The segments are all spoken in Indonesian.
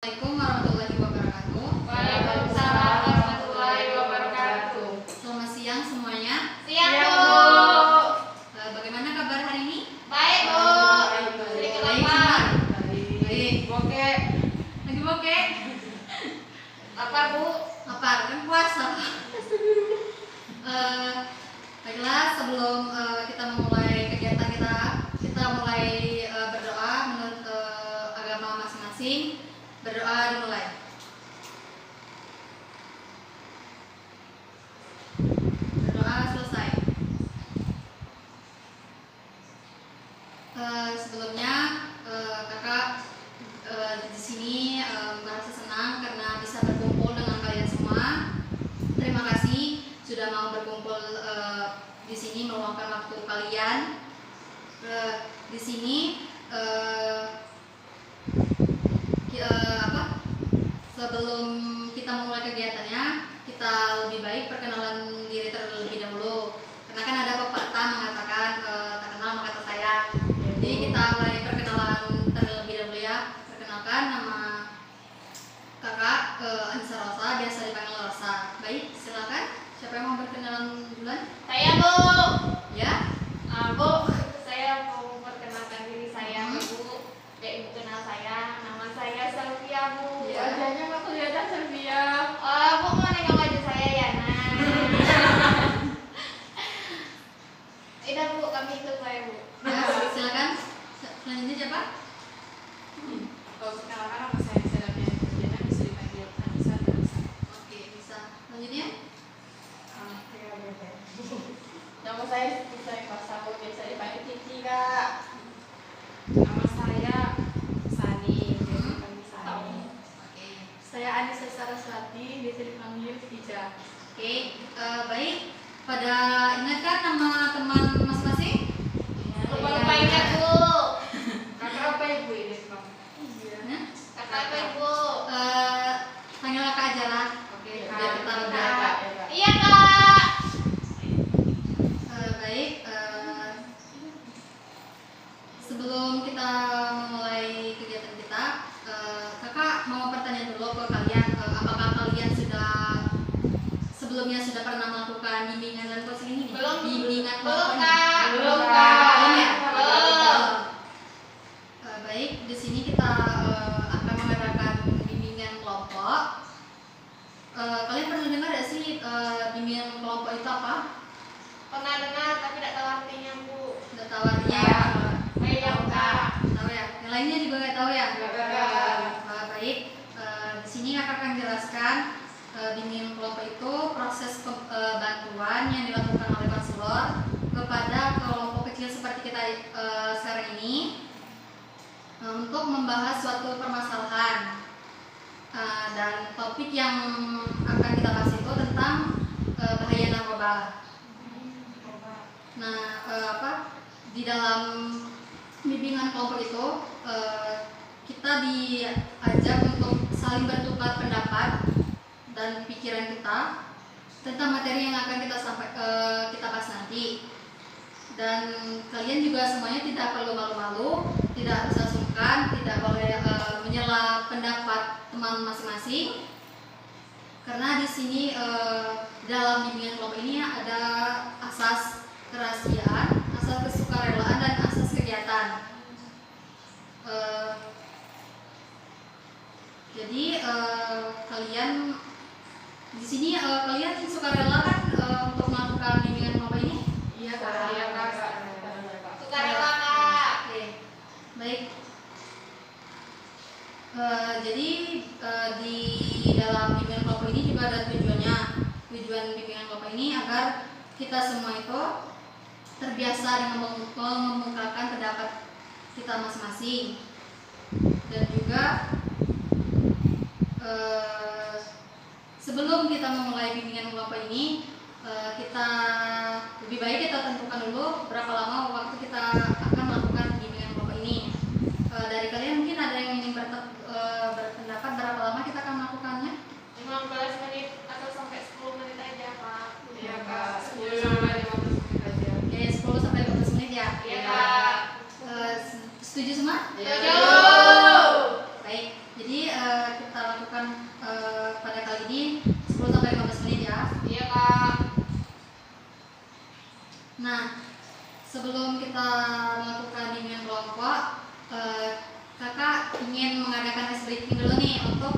Assalamualaikum warahmatullahi wabarakatuh. Waalaikumsalam warahmatullahi wabarakatuh. Selamat siang semuanya. Siang, Bu. Bagaimana kabar hari ini? Baik, Bu. Sering kenapa? Baik. Bokek. Lagi bokeh? Lapar, Bu. Lapar kan puasa. Baiklah, sebelum kita memulai kegiatan kita mulai berdoa menurut agama masing-masing. Berdoa dimulai. Berdoa selesai. Sebelumnya kakak di sini merasa senang karena bisa berkumpul dengan kalian semua. Terima kasih sudah mau berkumpul di sini meluangkan waktu kalian. Di sini sebelum kita mulai kegiatannya, kita lebih baik perkenalan diri terlebih dahulu. Karena kan ada pepatah mengatakan tak kenal maka tak sayang. Jadi kita mulai perkenalan terlebih dahulu ya. Perkenalkan, nama kakak Anissa Rosa, biasa dipanggil Rosa. Baik, silakan. Siapa yang mau berkenalan duluan? Saya, Bu. Ya. Bu, saya mau perkenalkan diri saya, Bu. Ibu kenal saya. Nama saya Sylvia, Bu. Ya. Wajahnya nggak kelihatan, Sylvia. Bu mau nengok wajah saya ya, nah. Udah, Bu, kami ikut saya, Bu. Ya, silakan. Selanjutnya siapa? Kalau perkenalkan nama saya Sylvia Diana, bisa dipanggil Anissa dan Anissa. Oke, bisa. Selanjutnya? Nama saya Pasau, biasa dipanggil Titi, Kak. Nama saya Sani, biasa dipanggil Sani. Oke. Saya Anissa Saraswati, biasa dipanggil Tija. Oke, baik. Pada ingatkan nama teman masing-masing? Lupa-lupa ingat, Bu. Kakak apa ibu ini, Bang? Nah, Kata apa, Ibu? panggil kakak aja lah. Oke, Biar kita Kak. udah. Kak, ya, Kak. Iya, Kak. Baik. Sebelum kita memulai kegiatan kita, kakak mau bertanya dulu ke kalian, apakah kalian sebelumnya sudah pernah melakukan bimbingan dan coaching ini? Belum. Bimbingan Belum, coaching. Kak. Belum, Belum, Kak. Kak. Belum ya? Belum. Baik, di sini kita akan mengadakan bimbingan kelompok. Kalian pernah dengar gak sih bimbingan kelompok itu apa? Pernah dengar tapi tidak tahu artinya, Bu. Udah tahu artinya ya? Iya, Kak. Tahu ya? Yang lainnya juga nggak tahu ya? Nggak tahu. Baik, di sini kakak akan jelaskan bimbingan kelompok itu proses bantuan yang dilakukan oleh konselor kepada kelompok kecil seperti kita sekarang ini untuk membahas suatu permasalahan. Dan topik yang akan kita bahas itu tentang bahaya narkoba. Nah, di dalam bimbingan kelompok itu kita diajak untuk saling bertukar pendapat dan pikiran kita tentang materi yang akan kita bahas nanti. Dan kalian juga semuanya tidak perlu malu-malu, tidak usah sungkan, tidak boleh menyela pendapat teman masing-masing. Karena di sini dalam bimbingan kelompok ini ada asas kerahasiaan, asas kesukarelaan dan asas kegiatan. Jadi kalian di sini kalian sukarela kan untuk melakukan bimbingan kelompok ini? Iya, Kak. Iya, Kak. Sukarela, Kak. Oke, baik. Jadi di dalam bimbingan kelompok ini juga ada tujuannya. Tujuan bimbingan kelompok ini agar kita semua itu terbiasa dengan mengemukakan pendapat kita masing-masing, dan juga sebelum kita memulai bimbingan kelompok ini, kita lebih baik kita tentukan dulu berapa lama waktu kita akan melakukan bimbingan kelompok ini. Dari kalian mungkin ada yang ingin berpendapat berapa lama kita akan melakukannya? 15 menit atau sampai 10 menit aja, Pak. Iya, Kak. 10 sampai 15 menit aja. Oke, 10 sampai 15 menit ya. Iya, Kak. Setuju semua? Setuju. Baik. Jadi Nah, sebelum kita melakukan bimbingan kelompok, kakak ingin mengadakan ice breaking dulu nih untuk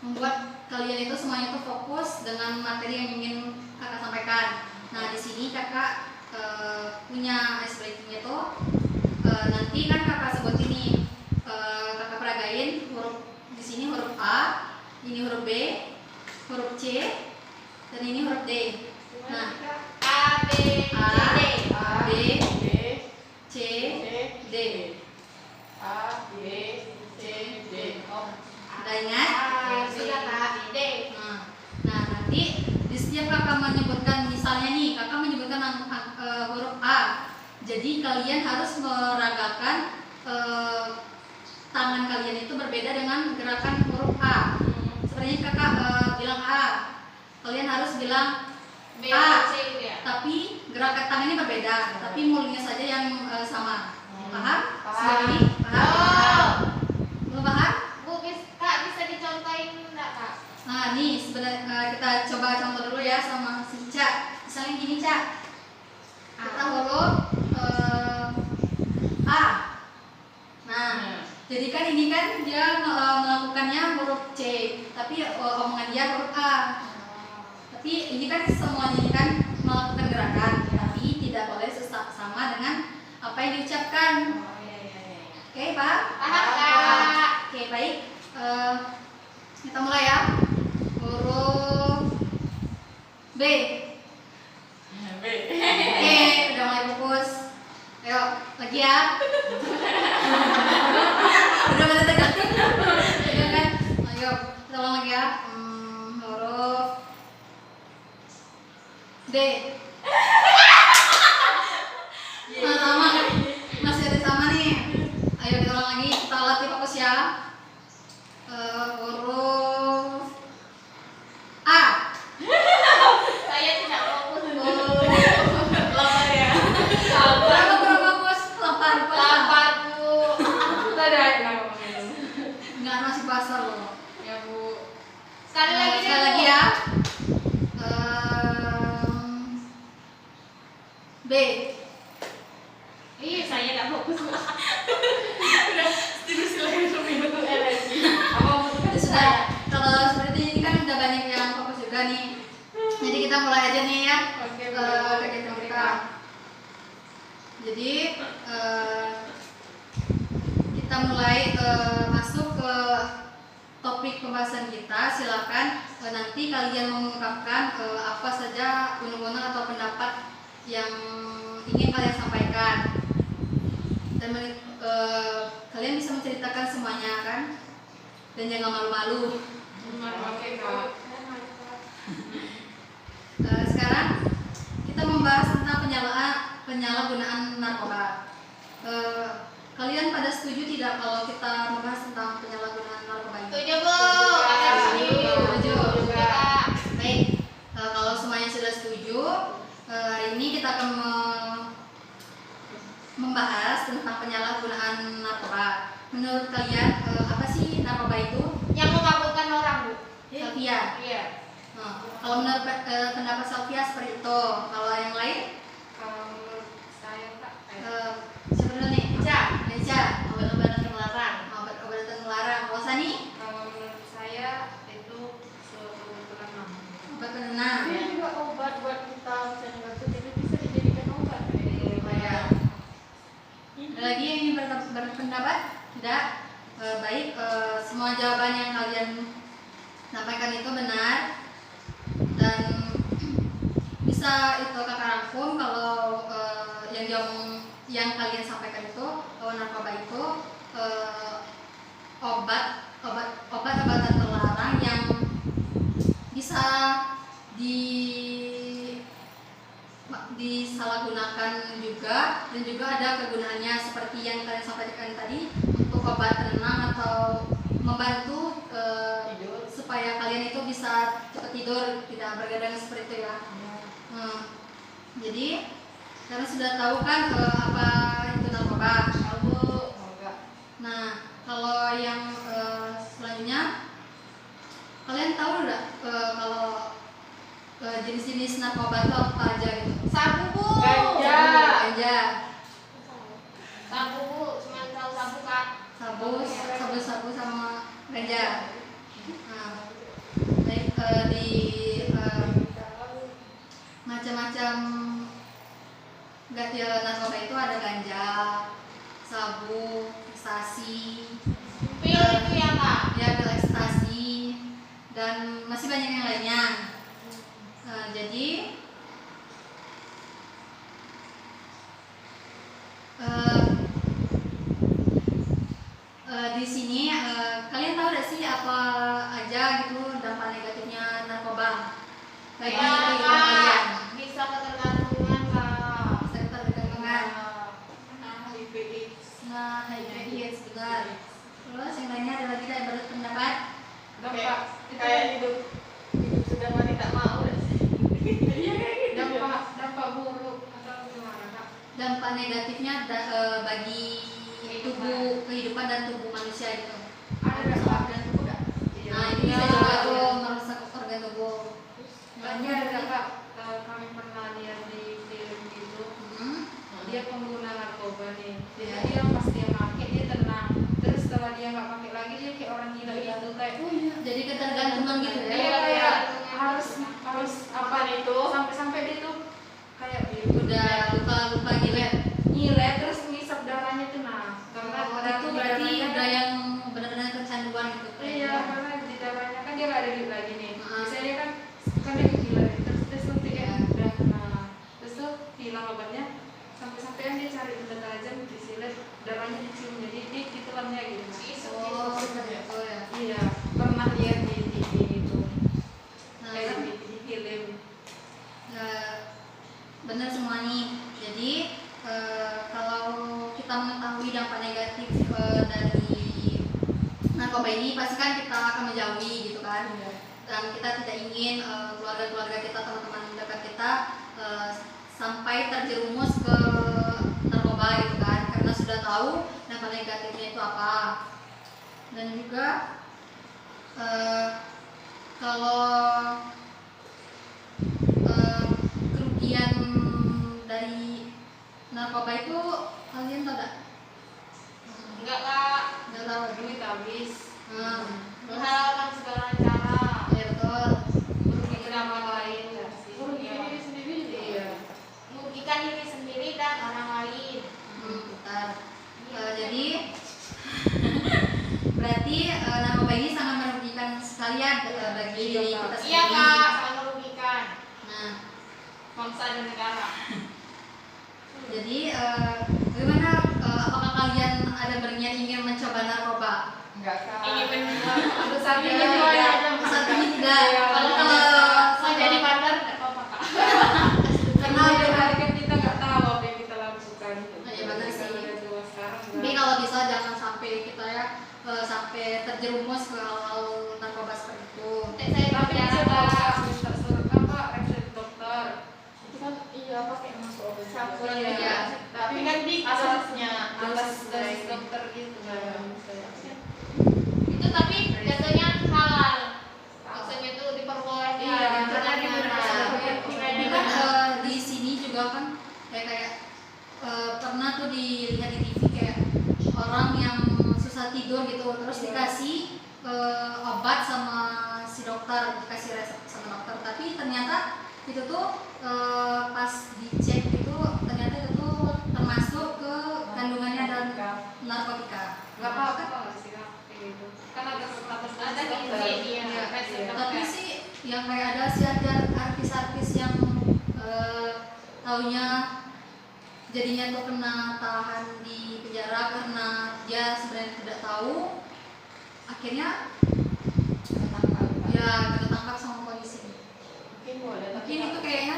membuat kalian itu semuanya tuh fokus dengan materi yang ingin kakak sampaikan. Nah, di sini kakak punya ice breaking itu nanti kan kakak sebut ini kakak peragain huruf di sini huruf A, ini huruf B, huruf C, dan ini huruf D. Nah, A, B, A, C, D. B, B, C, D. A, B, C, D. Oh, Udah ingat? A, sudah Kak. D. Nah, nanti di setiap kakak menyebutkan, misalnya nih kakak menyebutkan huruf A, jadi kalian harus meragakan tangan kalian itu berbeda dengan gerakan huruf A. Seperti kakak bilang A, kalian harus bilang B, A, C gitu ya. tapi gerakan tangannya berbeda, tapi mulutnya saja yang sama. Paham? Paham. Sejauh ini? Paham? Oh. Belum paham? Bu, Kak bisa dicontohin enggak, Kak? Nah, nih sebenarnya kita coba contoh dulu ya sama si Ca. Misalnya gini, Ca. Kita huruf A. Nah, jadi kan ini kan dia melakukannya huruf C, tapi omongan dia huruf A. Tapi ini kan semuanya ini kan melakukan gerakan, tapi tidak boleh sama dengan apa yang diucapkan. Oh, iya. Oke, paham? Paham, Kak. Oke, baik. Kita mulai ya. Huruf B. B. Oke, udah mulai fokus. Ayo, lagi ya. Udah mulai tegang. Tegang kan? Ayo, kita ulang lagi ya. Huruf D. Nah, sama kan? Masih ada sama nih. Ayo kita ulang lagi. Kita latih fokus ya. Huruf A. Saya tidak fokus. Lapar ya. Berapa fokus? 8. Lapar, Bu. Kita ada nama ngomongin. Enggak, masih puasa loh. Ya, Bu. Sekali lagi deh, Sekali Bu. lagi ya. B. Ih, saya tidak fokus. Udah, tidur silakan minum lagi. Apa mau Ya sudah. Kalau seperti ini kan udah banyak yang fokus juga nih. Jadi kita mulai aja nih ya. Oke, Kegiatan kita. Jadi kita mulai masuk ke topik pembahasan kita. Silakan nanti kalian mengungkapkan apa saja undang-undang atau pendapat yang ingin kalian sampaikan. Dan kalian bisa menceritakan semuanya kan. Dan jangan malu-malu. Oke, Kak. Sekarang kita membahas tentang penyalahgunaan narkoba. Kalian pada setuju tidak kalau kita membahas tentang penyalahgunaan narkoba ini? Setuju, Bu. Kakak setuju. Setuju. Kak. Baik, kalau semuanya sudah setuju, hari ini kita akan membahas tentang penyalahgunaan narkoba. Menurut kalian apa sih narkoba itu? Yang memabukkan orang, Bu. Salvia. Iya. Nah, kalau menurut pendapat Salvia seperti itu. Kalau yang lain? Kalau menurut saya, Kak, Siapa dulu nih? Eca. Eca. Obat-obatan terlarang. Obat-obatan terlarang. Kalau Sani? kalau menurut saya itu suatu penenang. Obat penenang. Ini juga obat buat kita misalnya batuk ini bisa dijadikan obat. Ya. Ada lagi yang ingin berpendapat? Tidak. Baik. Semua jawaban yang kalian sampaikan itu benar dan bisa itu kakak rangkum kalau yang kalian sampaikan itu bahwa narkoba itu obat-obatan terlarang yang bisa disalahgunakan juga dan juga ada kegunaannya seperti yang kalian sampaikan tadi untuk obat penenang atau membantu Tidur. supaya kalian itu bisa cepat tidur, tidak bergadang seperti itu ya. Jadi kalian sudah tahu kan apa itu narkoba? Tahu. Enggak. Nah, kalau yang selanjutnya kalian tahu nggak kalau jenis-jenis narkoba itu apa aja gitu? sabu sama ganja. Nah, baik, di macam-macam narkoba itu ada ganja, sabu, ekstasi, Pil itu ya kak. ya pil ekstasi, dan masih banyak yang lainnya. Jadi di sini kalian tahu gak sih apa aja gitu dampak negatifnya narkoba bagi Ya kehidupan kak, kalian? bisa ketergantungan kak. Bisa ketergantungan. HIV AIDS. Nah, HIV/AIDS benar. Terus yang lainnya ada lagi yang berpendapat? Dampak Kayak hidup sudah mati tak mau dah sih. iya kayak gitu. Dampak buruk atau gimana kak? Dampak negatifnya bagi tubuh, kehidupan dan tubuh manusia gitu. Ada dampak dan tubuh nggak? Nah, ini bisa juga tuh merusak organ tubuh. Ini ada dampak kami pernah lihat di film gitu. Hmm. Dia pengguna narkoba nih. Jadi Ya. dia pas dia pakai dia tenang. Terus setelah dia nggak pakai lagi dia kayak orang gila gitu kayak Jadi ketergantungan gitu ya. Iya kayak harus apa itu? sampai dia tuh kayak Udah lupa-lupa gitu ya. nyilet terus ngisap darahnya tuh karena Oh, darah itu di berarti darahnya udah kan- yang benar-benar kecanduan gitu. iya karena di darahnya kan dia nggak ada duit lagi nih. Heeh. Biasanya kan dia gila nih. Terus tuh dia Iya. udah terus tuh hilang obatnya sampai-sampai dia cari benda tajam disilet darahnya dicium jadi dia ditelannya gitu. Oh, gitu ya. Iya pernah lihat di TV gitu. Nah, Kayak di film. ya, benar semua nih. Jadi kalau kita mengetahui dampak negatif dari narkoba ini, pasti kan kita akan menjauhi gitu kan. Dan kita tidak ingin keluarga-keluarga kita, teman-teman dekat kita sampai terjerumus ke narkoba gitu kan, karena sudah tahu dampak negatifnya itu apa. Dan juga kalau kerugian dari narkoba itu kalian tahu gak? Enggak kak, Nggak tahu. Duit habis. menghalalkan segala cara. Ya betul. Merugikan orang lain. Merugikan diri sendiri. Iya. Merugikan diri sendiri dan orang lain. Bentar. Jadi berarti narkoba ini sangat merugikan sekali ya bagi diri kita sendiri. Iya kak, sangat merugikan Nah, bangsa dan negara. jadi bagaimana? Apakah kalian ada berniat ingin mencoba narkoba? Enggak kak. Ini benar. Untuk saat ini Iya, tidak. iya. Saat ini tidak. Kalau mau jadi partner nggak apa-apa kak. Karena ada hari kan kita nggak tahu apa yang kita lakukan. Iya, benar sih. Kalau udah tua sekarang. Tapi kalau bisa jangan sampai kita ya sampai terjerumus ke hal narkoba seperti itu. Saya Tapi bicara bisa kak. bawa minta surat apa resep dokter. Itu kan iya pakai masuk obat. Campur Iya. ya. Tapi kan di atasnya Atas dosis dosis dokter gitu kan. Itu tapi jatuhnya halal. Maksudnya itu diperbolehkan. Iya, karena di Ini kan di sini juga kan kayak pernah tuh dilihat di TV kayak orang yang susah tidur gitu terus dikasih obat sama si dokter, dikasih resep sama dokter, tapi ternyata itu tuh pas dicek itu ternyata itu tuh termasuk ke kandungannya dan narkotika. Nggak apa-apa sih Kak, kayak gitu. Kan ada status Ada dokter. gizi dia. Iya, Resep iya. Tapi dokter. sih yang kayak ada sih ada artis-artis yang taunya jadinya tuh kena tahan di penjara karena dia sebenarnya tidak tahu, akhirnya ya kena tangkap sama polisi. Mungkin boleh. Mungkin itu kayaknya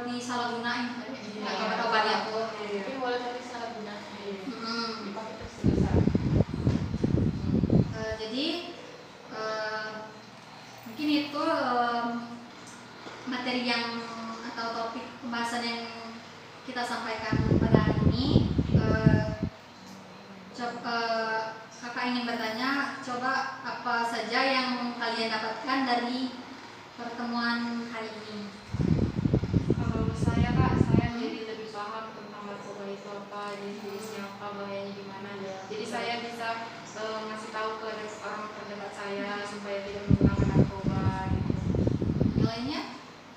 disalahgunain Iya. obat-obatnya tuh. Iya. Mungkin boleh tapi salah guna. Mm-mm. Dipakai terus besar. Jadi mungkin itu materi yang atau topik pembahasan yang kita sampaikan pada hari ini. Kakak ingin bertanya, coba apa saja yang kalian dapatkan dari pertemuan hari ini? Kalau saya Kak, saya jadi lebih paham tentang narkoba itu apa, jenisnya apa, bahayanya gimana. Jadi saya bisa ngasih tahu ke orang terdekat saya supaya tidak menggunakan narkoba gitu. Yang lainnya?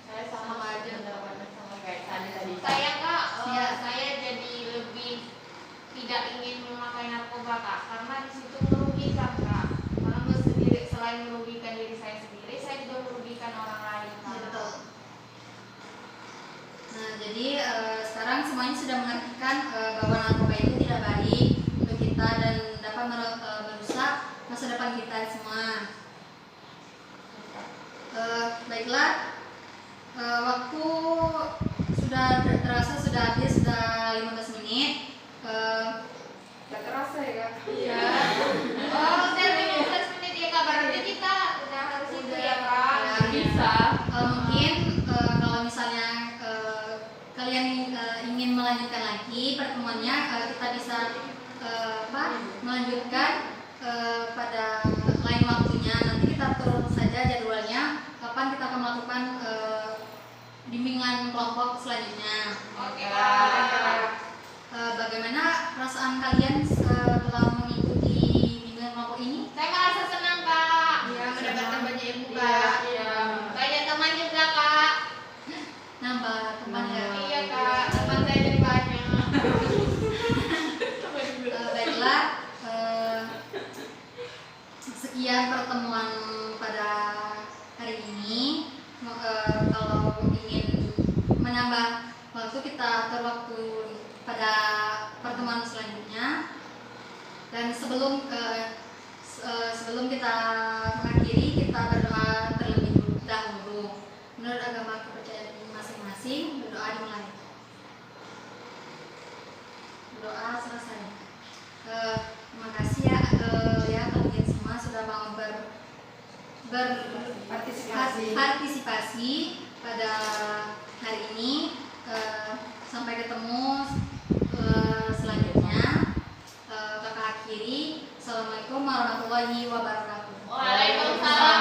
Saya sama aja pendapatnya sama kayak tadi. Saya kak, Iya. saya jadi lebih tidak ingin memakai narkoba kak, karena di situ merugikan kak. Karena sendiri selain merugikan diri saya sendiri, saya juga merugikan orang lain kak. Ya, betul. Nah, jadi sekarang semuanya sudah mengertikan bahwa narkoba itu tidak baik untuk kita dan dapat merusak masa depan kita semua. Baiklah, waktu sudah terasa sudah habis, sudah 15 menit. Gak terasa ya kak? Iya. Oh, udah 15 menit ya kak, berarti kita udah harus itu ya kak. Ya, Bisa. mungkin kalau misalnya kalian ingin melanjutkan lagi pertemuannya, kita bisa melanjutkan pada lain waktunya. Nanti kita atur saja jadwalnya kapan kita akan melakukan bimbingan kelompok selanjutnya. Oke kak. Bagaimana perasaan kalian setelah mengikuti bimbingan kelompok ini? Saya merasa senang kak. Ya, mendapatkan banyak ilmu Iya, kak. iya. Banyak teman juga kak. Nambah teman ya. Iya kak, teman saya jadi banyak. Baiklah, sekian pertemuan pada hari ini. Kalau ingin menambah waktu, kita atur waktu pada pertemuan selanjutnya. Dan sebelum kita mengakhiri, kita berdoa terlebih dahulu. Menurut agama kepercayaan masing-masing, berdoa dimulai. Berdoa selesai. Terima kasih ya kalian semua sudah mau berpartisipasi pada hari ini. Sampai ketemu selanjutnya. Kakak akhiri. Assalamualaikum warahmatullahi wabarakatuh. Waalaikumsalam.